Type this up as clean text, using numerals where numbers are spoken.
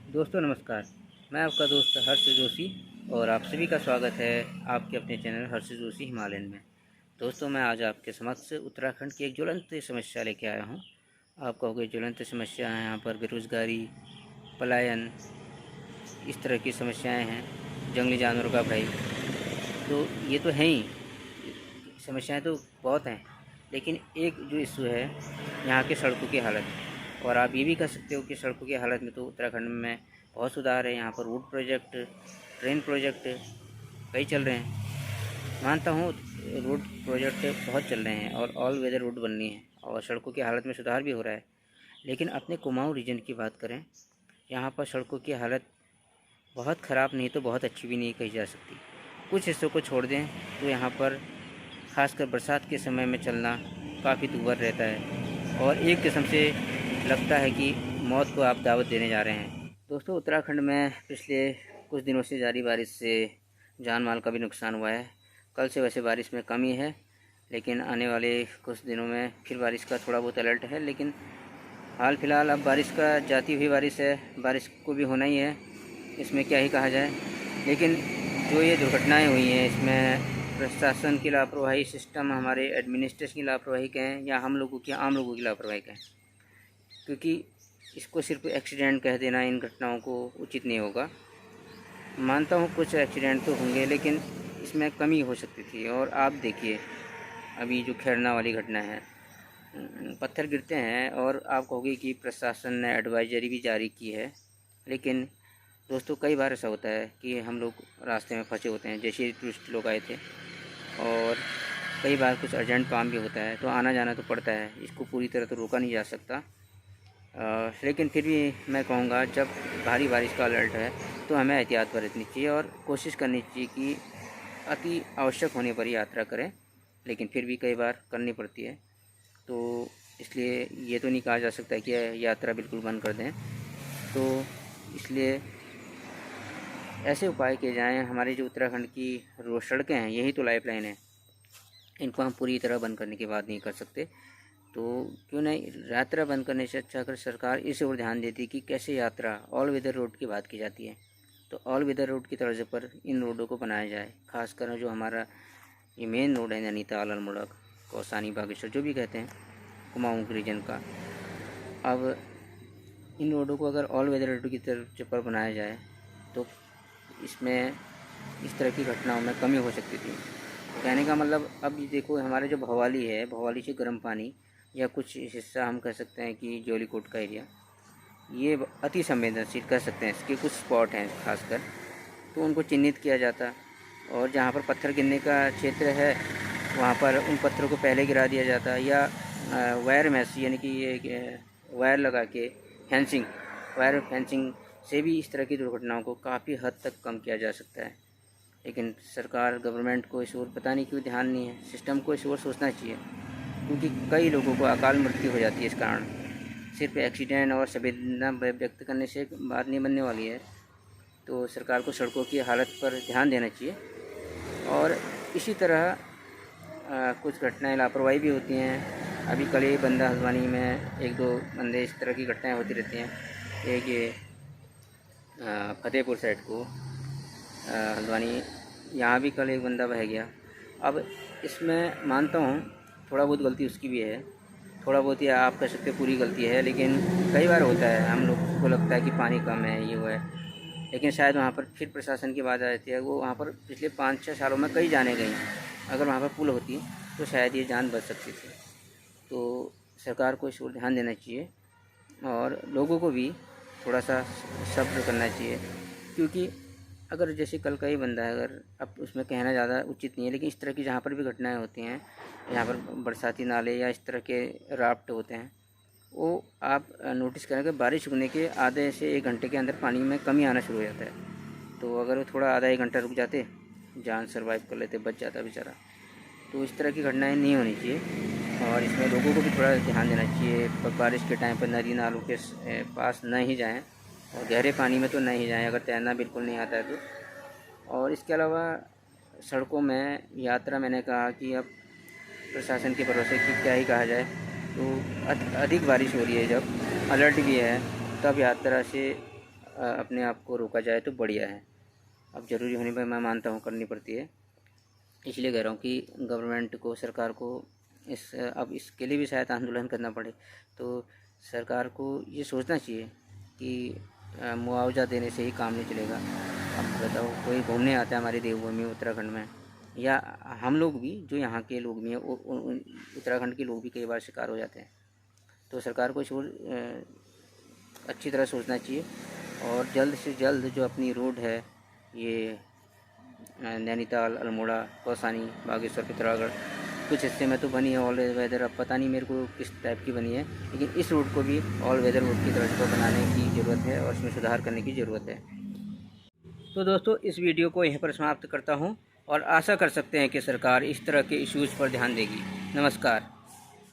दोस्तों नमस्कार। मैं आपका दोस्त हर्ष जोशी और आप सभी का स्वागत है आपके अपने चैनल हर्ष जोशी हिमालयन में। दोस्तों मैं आज आपके समक्ष उत्तराखंड की एक ज्वलंत समस्या लेके आया हूँ। आप कहोगे ज्वलंत समस्या है, यहाँ पर बेरोज़गारी, पलायन, इस तरह की समस्याएं हैं, जंगली जानवरों का भय, तो ये तो हैं ही, समस्याएं तो बहुत हैं। लेकिन एक जो इशू है यहाँ के सड़कों की हालत। और आप ये भी कह सकते हो कि सड़कों की हालत में तो उत्तराखंड में बहुत सुधार है। यहाँ पर रोड प्रोजेक्ट, ट्रेन प्रोजेक्ट कई चल रहे हैं। मानता हूँ रोड प्रोजेक्ट बहुत चल रहे हैं और ऑल वेदर रोड बननी है और सड़कों की हालत में सुधार भी हो रहा है। लेकिन अपने कुमाऊँ रीजन की बात करें, यहाँ पर सड़कों की हालत बहुत ख़राब नहीं तो बहुत अच्छी भी नहीं कही जा सकती। कुछ हिस्सों को छोड़ दें तो यहाँ पर खासकर बरसात के समय में चलना काफ़ी दूभर रहता है और एक किस्म से लगता है कि मौत को आप दावत देने जा रहे हैं। दोस्तों उत्तराखंड में पिछले कुछ दिनों से जारी बारिश से जान माल का भी नुकसान हुआ है। कल से वैसे बारिश में कमी है, लेकिन आने वाले कुछ दिनों में फिर बारिश का थोड़ा बहुत अलर्ट है। लेकिन हाल फिलहाल अब बारिश का जाती हुई बारिश है, बारिश को भी होना ही है, इसमें क्या ही कहा जाए। लेकिन जो ये दुर्घटनाएं हुई हैं इसमें प्रशासन की लापरवाही, सिस्टम, हमारे एडमिनिस्ट्रेशन की लापरवाही कहें या हम लोगों की, आम लोगों की लापरवाही कहें, क्योंकि इसको सिर्फ एक्सीडेंट कह देना इन घटनाओं को उचित नहीं होगा। मानता हूँ कुछ एक्सीडेंट तो होंगे, लेकिन इसमें कमी हो सकती थी। और आप देखिए अभी जो खैरना वाली घटना है, पत्थर गिरते हैं और आप कहोगे कि प्रशासन ने एडवाइजरी भी जारी की है। लेकिन दोस्तों कई बार ऐसा होता है कि हम लोग रास्ते में फंसे होते हैं, जैसे टूरिस्ट लोग आए थे, और कई बार कुछ अर्जेंट काम भी होता है तो आना जाना तो पड़ता है। इसको पूरी तरह तो रोका नहीं जा सकता, लेकिन फिर भी मैं कहूँगा जब भारी बारिश का अलर्ट है तो हमें एहतियात बरतनी चाहिए और कोशिश करनी चाहिए कि अति आवश्यक होने पर यात्रा करें, लेकिन फिर भी कई बार करनी पड़ती है। तो इसलिए ये तो नहीं कहा जा सकता कि यात्रा बिल्कुल बंद कर दें। तो इसलिए ऐसे उपाय किए जाएँ। हमारे जो उत्तराखंड की रोड सड़कें हैं यही तो लाइफलाइन है, इनको हम पूरी तरह बंद करने की बात नहीं कर सकते। तो क्यों नहीं, यात्रा बंद करने से अच्छा अगर सरकार इस ओर ध्यान देती कि कैसे यात्रा ऑल वेदर रोड की बात की जाती है, तो ऑल वेदर रोड की तर्ज पर इन रोडों को बनाया जाए। खासकर जो हमारा ये मेन रोड है नैनीताल, अल्मोड़ा, कौसानी, बागेश्वर, जो भी कहते हैं कुमाऊँ रीजन का, अब इन रोडों को अगर ऑल वेदर रोड की तर्ज पर बनाया जाए तो इसमें इस तरह की घटनाओं में कमी हो सकती थी। कहने का मतलब, अब ये देखो हमारे जो भवाली है, भवाली से गर्म पानी या कुछ हिस्सा हम कह सकते हैं कि जोलीकोट का एरिया, ये अति संवेदनशील कह सकते हैं। इसके कुछ स्पॉट हैं खासकर, तो उनको चिन्हित किया जाता और जहाँ पर पत्थर गिरने का क्षेत्र है वहाँ पर उन पत्थरों को पहले गिरा दिया जाता, या वायर मैश यानी कि ये वायर लगा के फेंसिंग, वायर फेंसिंग से भी इस तरह की दुर्घटनाओं को काफ़ी हद तक कम किया जा सकता है। लेकिन सरकार, गवर्नमेंट को इस ओर पता नहीं क्यों ध्यान नहीं है। सिस्टम को इस ओर सोचना चाहिए, क्योंकि कई लोगों को अकाल मृत्यु हो जाती है इस कारण। सिर्फ एक्सीडेंट और संवेदना व्यक्त करने से बात नहीं बनने वाली है। तो सरकार को सड़कों की हालत पर ध्यान देना चाहिए। और इसी तरह कुछ घटनाएं लापरवाही भी होती हैं। अभी कल ही बंदा हल्द्वानी में एक दो बंदे, इस तरह की घटनाएं होती रहती हैं। एक ये फतेहपुर साइड को, हल्द्वानी, यहाँ भी कल एक बंदा बह गया। अब इसमें मानता हूँ थोड़ा बहुत गलती उसकी भी है, थोड़ा बहुत ही आप कह सकते पूरी गलती है, लेकिन कई बार होता है हम लोग को लगता है कि पानी कम है, ये वो है, लेकिन शायद वहाँ पर फिर प्रशासन की बात आ जाती है। वो वहाँ पर पिछले 5-6 सालों में कई जाने गई, अगर वहाँ पर पुल होती तो शायद ये जान बच सकती थी। तो सरकार को इस ओर ध्यान देना चाहिए और लोगों को भी थोड़ा सा सब्र करना चाहिए, क्योंकि अगर जैसे कल का ही बंदा है, अगर अब उसमें कहना ज़्यादा उचित नहीं है, लेकिन इस तरह की जहाँ पर भी घटनाएं होती हैं, यहाँ पर बरसाती नाले या इस तरह के राफ्ट होते हैं, वो आप नोटिस करें कि बारिश रुकने के आधे से 1 घंटे के अंदर पानी में कमी आना शुरू हो जाता है। तो अगर वो थोड़ा आधा 1 घंटा रुक जाते, जान सर्वाइव कर लेते, बच जाता बेचारा। तो इस तरह की घटनाएं नहीं होनी चाहिए और इसमें लोगों को भी थोड़ा ध्यान देना चाहिए। बारिश के टाइम पर नदी नालों के पास न ही जाएं और गहरे पानी में तो नहीं जाएं अगर तैरना बिल्कुल नहीं आता है तो। और इसके अलावा सड़कों में यात्रा, मैंने कहा कि अब प्रशासन के भरोसे कि क्या ही कहा जाए। तो अधिक बारिश हो रही है, जब अलर्ट भी है, तब यात्रा से अपने आप को रोका जाए तो बढ़िया है। अब ज़रूरी होने पर मैं मानता हूँ करनी पड़ती है, इसलिए कह रहा हूँ कि गवर्नमेंट को, सरकार को अब इसके लिए भी शायद आंदोलन करना पड़े। तो सरकार को ये सोचना चाहिए कि मुआवजा देने से ही काम नहीं चलेगा। अब बताओ, कोई घूमने आता है हमारी देवभूमि उत्तराखंड में, या हम लोग भी जो यहाँ के लोग भी हैं, उत्तराखंड के लोग भी कई बार शिकार हो जाते हैं। तो सरकार को अच्छी तरह सोचना चाहिए और जल्द से जल्द जो अपनी रोड है, ये नैनीताल, अल्मोड़ा, कौसानी, बागेश्वर, पिथौरागढ़, कुछ हिस्से में तो बनी है ऑल वेदर। अब पता नहीं मेरे को किस टाइप की बनी है, लेकिन इस रोड को भी ऑल वेदर रोड की तरह से बनाने की ज़रूरत है और इसमें सुधार करने की ज़रूरत है। तो दोस्तों, इस वीडियो को यहीं पर समाप्त करता हूँ और आशा कर सकते हैं कि सरकार इस तरह के इश्यूज़ पर ध्यान देगी। नमस्कार।